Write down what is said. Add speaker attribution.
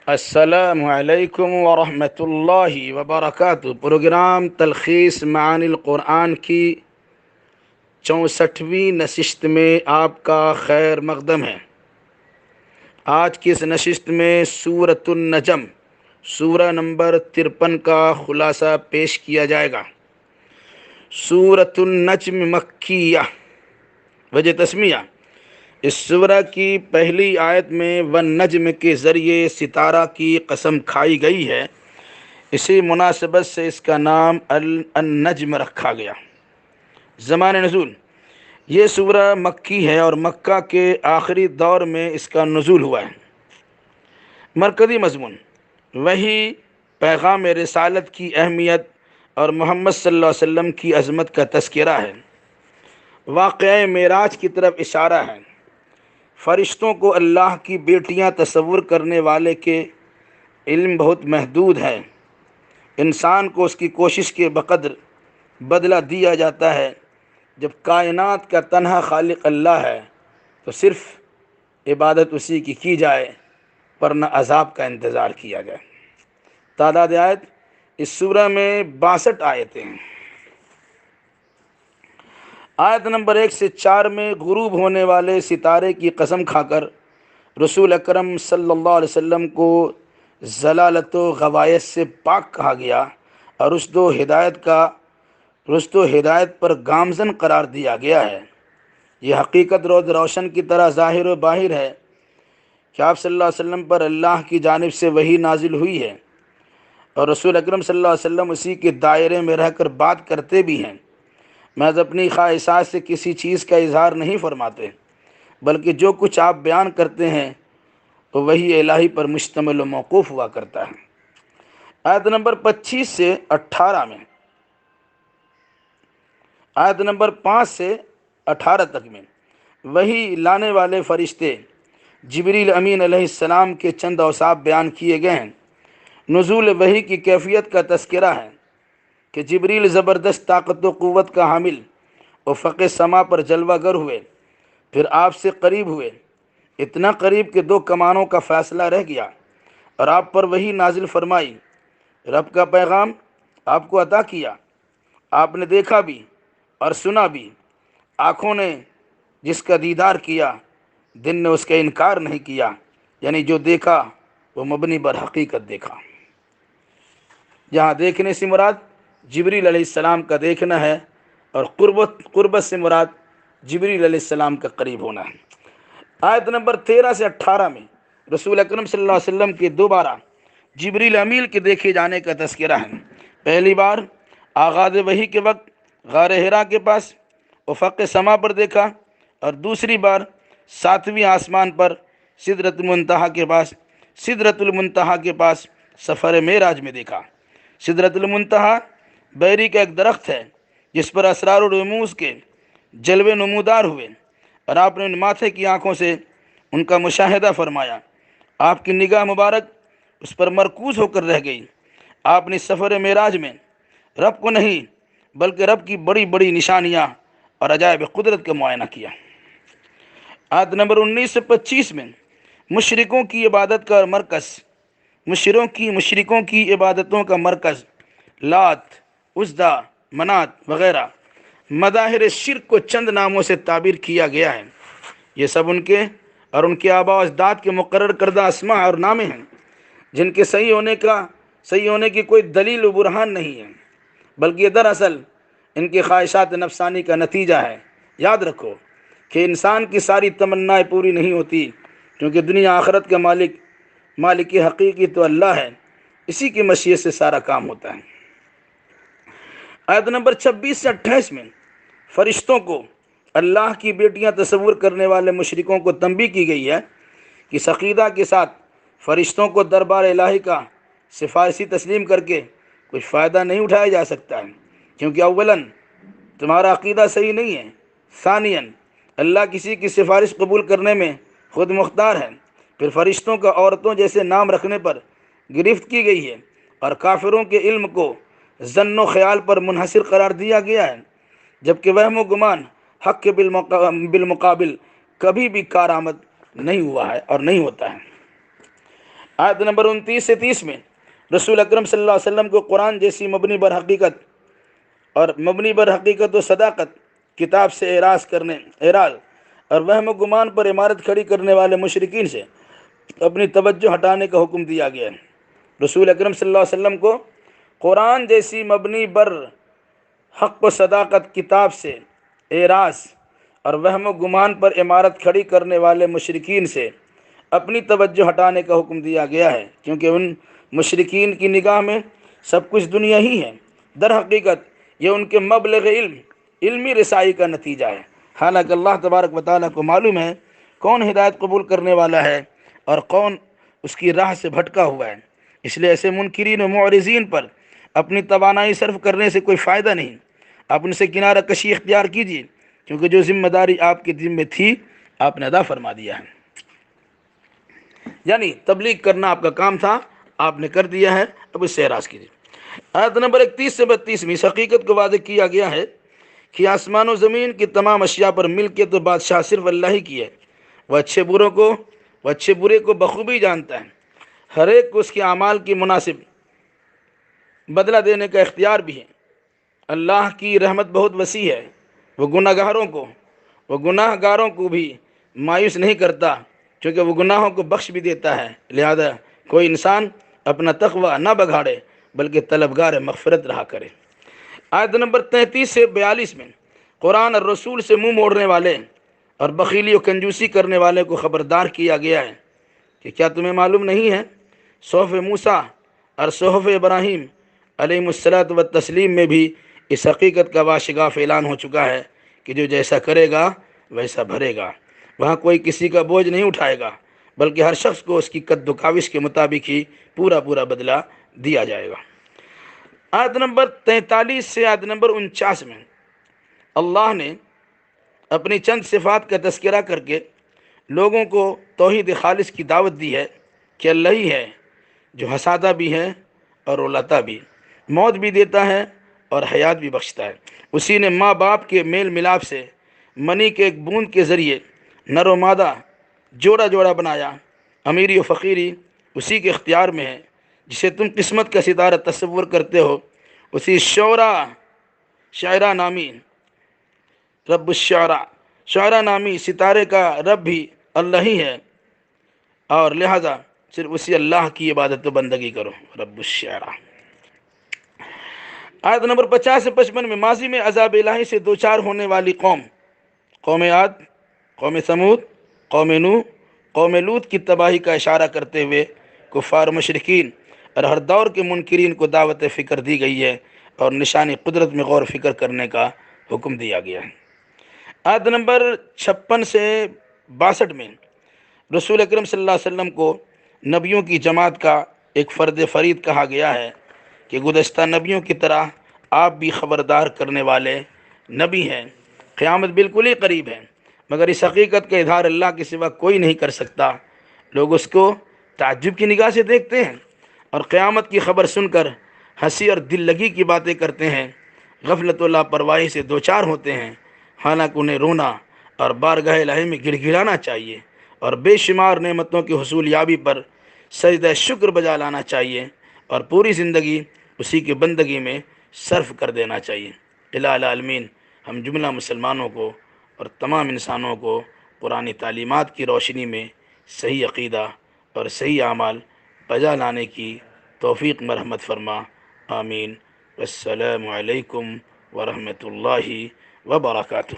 Speaker 1: السلام علیکم ورحمۃ اللہ وبرکاتہ۔ پروگرام تلخیص معانی القرآن کی 64ویں نشست میں آپ کا خیر مقدم ہے۔ آج کی اس نشست میں سورۃ النجم سورہ نمبر 53 کا خلاصہ پیش کیا جائے گا۔ سورۃ النجم مکیہ۔ وجہ تسمیہ: اس سورہ کی پہلی آیت میں والنجم کے ذریعے ستارہ کی قسم کھائی گئی ہے، اسی مناسبت سے اس کا نام النجم رکھا گیا۔ زمان نزول: یہ سورہ مکی ہے اور مکہ کے آخری دور میں اس کا نزول ہوا ہے۔ مرکزی مضمون: وحی، پیغام رسالت کی اہمیت اور محمد صلی اللہ علیہ وسلم کی عظمت کا تذکرہ ہے۔ واقعہ معراج کی طرف اشارہ ہے۔ فرشتوں کو اللہ کی بیٹیاں تصور کرنے والے کے علم بہت محدود ہے۔ انسان کو اس کی کوشش کے بقدر بدلہ دیا جاتا ہے۔ جب کائنات کا تنہا خالق اللہ ہے تو صرف عبادت اسی کی جائے، پر نہ عذاب کا انتظار کیا جائے۔ تعداد آیت: اس سورہ میں 62 آیتیں ہیں۔ آیت نمبر 1 سے 4 میں غروب ہونے والے ستارے کی قسم کھا کر رسول اکرم صلی اللہ علیہ وسلم کو ضلالت و غوایت سے پاک کہا گیا اور رشد و ہدایت پر گامزن قرار دیا گیا ہے۔ یہ حقیقت روز روشن کی طرح ظاہر و باہر ہے کہ آپ صلی اللہ علیہ وسلم پر اللہ کی جانب سے وحی نازل ہوئی ہے اور رسول اکرم صلی اللہ علیہ وسلم اسی کے دائرے میں رہ کر بات کرتے بھی ہیں۔ محض اپنی خواہشات سے کسی چیز کا اظہار نہیں فرماتے، بلکہ جو کچھ آپ بیان کرتے ہیں وہ وحی الہی پر مشتمل و موقوف ہوا کرتا ہے۔ آیت نمبر 25 سے 18 میں، آیت نمبر 5 سے 18 تک میں وحی لانے والے فرشتے جبریل امین علیہ السلام کے چند اوصاف بیان کیے گئے ہیں۔ نزول وحی کی کیفیت کا تذکرہ ہے کہ جبریل زبردست طاقت و قوت کا حامل افق سما پر جلوہ گر ہوئے، پھر آپ سے قریب ہوئے، اتنا قریب کہ 2 کمانوں کا فاصلہ رہ گیا، اور آپ پر وحی نازل فرمائی۔ رب کا پیغام آپ کو عطا کیا، آپ نے دیکھا بھی اور سنا بھی۔ آنکھوں نے جس کا دیدار کیا، دل نے اس کا انکار نہیں کیا، یعنی جو دیکھا وہ مبنی بر حقیقت دیکھا۔ جہاں دیکھنے سے مراد جبریل علیہ السلام کا دیکھنا ہے، اور قربت سے مراد جبریل علیہ السلام کا قریب ہونا ہے۔ آیت نمبر 13 سے 18 میں رسول اکرم صلی اللہ علیہ وسلم کے دوبارہ جبریل امین کے دیکھے جانے کا تذکرہ ہے۔ پہلی بار آغاز وحی کے وقت غار حرا کے پاس افق سما پر دیکھا، اور دوسری بار 7ویں آسمان پر سدرۃ المنتہا کے پاس سفر معراج میں دیکھا۔ سدرۃ المنتہا بیری کا ایک درخت ہے جس پر اسرار و رموز کے جلوے نمودار ہوئے، اور آپ نے ان ماتھے کی آنکھوں سے ان کا مشاہدہ فرمایا۔ آپ کی نگاہ مبارک اس پر مرکوز ہو کر رہ گئی۔ آپ نے سفر معراج میں رب کو نہیں بلکہ رب کی بڑی بڑی نشانیاں اور عجائب قدرت کا معائنہ کیا۔ آیت نمبر 19 سے 25 میں مشرکوں کی عبادت کا مرکز، مشرکوں کی عبادتوں کا مرکز لات، عزا، منات وغیرہ مظاہر شرک کو چند ناموں سے تعبیر کیا گیا ہے۔ یہ سب ان کے آباء و اجداد کے مقرر کردہ اسماء اور نامے ہیں، جن کے صحیح ہونے کی کوئی دلیل و برہان نہیں ہے، بلکہ یہ دراصل ان کی خواہشات نفسانی کا نتیجہ ہے۔ یاد رکھو کہ انسان کی ساری تمنائیں پوری نہیں ہوتی، کیونکہ دنیا آخرت کا مالک حقیقی تو اللہ ہے، اسی کی مشیت سے سارا کام ہوتا ہے۔ آیت نمبر 26 سے 28 میں فرشتوں کو اللہ کی بیٹیاں تصور کرنے والے مشرکوں کو تنبیہ کی گئی ہے کہ اس عقیدہ کے ساتھ فرشتوں کو دربار الہی کا سفارشی تسلیم کر کے کچھ فائدہ نہیں اٹھایا جا سکتا ہے، کیونکہ اولاً تمہارا عقیدہ صحیح نہیں ہے، ثانیاً اللہ کسی کی سفارش قبول کرنے میں خود مختار ہے، پھر فرشتوں کا عورتوں جیسے نام رکھنے پر گرفت کی گئی ہے، اور کافروں کے علم کو ظن و خیال پر منحصر قرار دیا گیا ہے، جبکہ وہم و گمان حق کے بالمقابل کبھی بھی کارآمد نہیں ہوا ہے اور نہیں ہوتا ہے۔ آیت نمبر 29 سے 30 میں رسول اکرم صلی اللہ علیہ وسلم کو قرآن جیسی مبنی بر حقیقت و صداقت کتاب سے اعراض اور وہم و گمان پر عمارت کھڑی کرنے والے مشرکین سے اپنی توجہ ہٹانے کا حکم دیا گیا ہے۔ رسول اکرم صلی اللہ علیہ وسلم کو قرآن جیسی مبنی بر حق و صداقت کتاب سے اعراض اور وہم و گمان پر عمارت کھڑی کرنے والے مشرکین سے اپنی توجہ ہٹانے کا حکم دیا گیا ہے، کیونکہ ان مشرکین کی نگاہ میں سب کچھ دنیا ہی ہے۔ در حقیقت یہ ان کے مبلغ علمی رسائی کا نتیجہ ہے، حالانکہ اللہ تبارک و تعالیٰ کو معلوم ہے کون ہدایت قبول کرنے والا ہے اور کون اس کی راہ سے بھٹکا ہوا ہے۔ اس لیے ایسے منکرین و معرضین پر اپنی توانائی صرف کرنے سے کوئی فائدہ نہیں۔ آپ ان سے کنارہ کشی اختیار کیجیے، کیونکہ جو ذمہ داری آپ کے ذمہ تھی آپ نے ادا فرما دیا ہے۔ یعنی تبلیغ کرنا آپ کا کام تھا، آپ نے کر دیا ہے، اب اس سے اعراض کیجیے۔ آیت نمبر 31 سے 32 میں اس حقیقت کو واضح کیا گیا ہے کہ آسمان و زمین کی تمام اشیاء پر ملکیت و بادشاہ صرف اللہ ہی کی ہے۔ وہ اچھے برے کو بخوبی جانتا ہے، ہر ایک کو اس کے اعمال کی مناسب بدلہ دینے کا اختیار بھی ہے۔ اللہ کی رحمت بہت وسیع ہے، وہ گناہ گاروں کو بھی مایوس نہیں کرتا، کیونکہ وہ گناہوں کو بخش بھی دیتا ہے۔ لہذا کوئی انسان اپنا تقوی نہ بگاڑے بلکہ طلبگار مغفرت رہا کرے۔ آیت نمبر 33 سے 42 میں قرآن اور رسول سے منہ موڑنے والے اور بخیلی و کنجوسی کرنے والے کو خبردار کیا گیا ہے کہ کیا تمہیں معلوم نہیں ہے صحف موسیٰ اور صحف ابراہیم علیہ الصلاۃ والتسلیم میں بھی اس حقیقت کا واشگاف اعلان ہو چکا ہے کہ جو جیسا کرے گا ویسا بھرے گا۔ وہاں کوئی کسی کا بوجھ نہیں اٹھائے گا، بلکہ ہر شخص کو اس کی قد و کاوش کے مطابق ہی پورا بدلہ دیا جائے گا۔ آیت نمبر 43 سے آیت نمبر 49 میں اللہ نے اپنی چند صفات کا تذکرہ کر کے لوگوں کو توحید خالص کی دعوت دی ہے کہ اللہ ہی ہے جو ہنساتا بھی ہے اور رلاتا بھی، موت بھی دیتا ہے اور حیات بھی بخشتا ہے۔ اسی نے ماں باپ کے میل ملاپ سے منی کے ایک بوند کے ذریعے نر و مادہ جوڑا بنایا۔ امیری و فقیری اسی کے اختیار میں ہے، جسے تم قسمت کا ستارہ تصور کرتے ہو اسی شاعرہ نامی رب شعرا نامی ستارے کا رب بھی اللہ ہی ہے، اور لہذا صرف اسی اللہ کی عبادت و بندگی کرو۔ رب الشعرا۔ آیت نمبر 50 سے 55 میں ماضی میں عذاب الہی سے دوچار ہونے والی قوم عاد، قوم ثمود، قوم نوح، قوم لوط کی تباہی کا اشارہ کرتے ہوئے کفار مشرکین اور ہر دور کے منکرین کو دعوت فکر دی گئی ہے اور نشانی قدرت میں غور فکر کرنے کا حکم دیا گیا ہے۔ آیت نمبر 56 سے 62 میں رسول اکرم صلی اللہ علیہ وسلم کو نبیوں کی جماعت کا ایک فرد فرید کہا گیا ہے کہ گزشتہ نبیوں کی طرح آپ بھی خبردار کرنے والے نبی ہیں۔ قیامت بالکل ہی قریب ہے، مگر اس حقیقت کا اظہار اللہ کے سوا کوئی نہیں کر سکتا۔ لوگ اس کو تعجب کی نگاہ سے دیکھتے ہیں اور قیامت کی خبر سن کر ہنسی اور دل لگی کی باتیں کرتے ہیں، غفلت و لاپرواہی سے دوچار ہوتے ہیں، حالانکہ انہیں رونا اور بارگاہ الہی میں گڑ گڑانا چاہیے اور بے شمار نعمتوں کی حصول یابی پر سجدہ شکر بجا لانا چاہیے اور پوری زندگی اسی کی بندگی میں صرف کر دینا چاہیے۔ الہ العالمین ہم جملہ مسلمانوں کو اور تمام انسانوں کو قرآنی تعلیمات کی روشنی میں صحیح عقیدہ اور صحیح اعمال بجا لانے کی توفیق مرحمت فرما، آمین۔ السلام علیکم ورحمۃ اللہ وبرکاتہ۔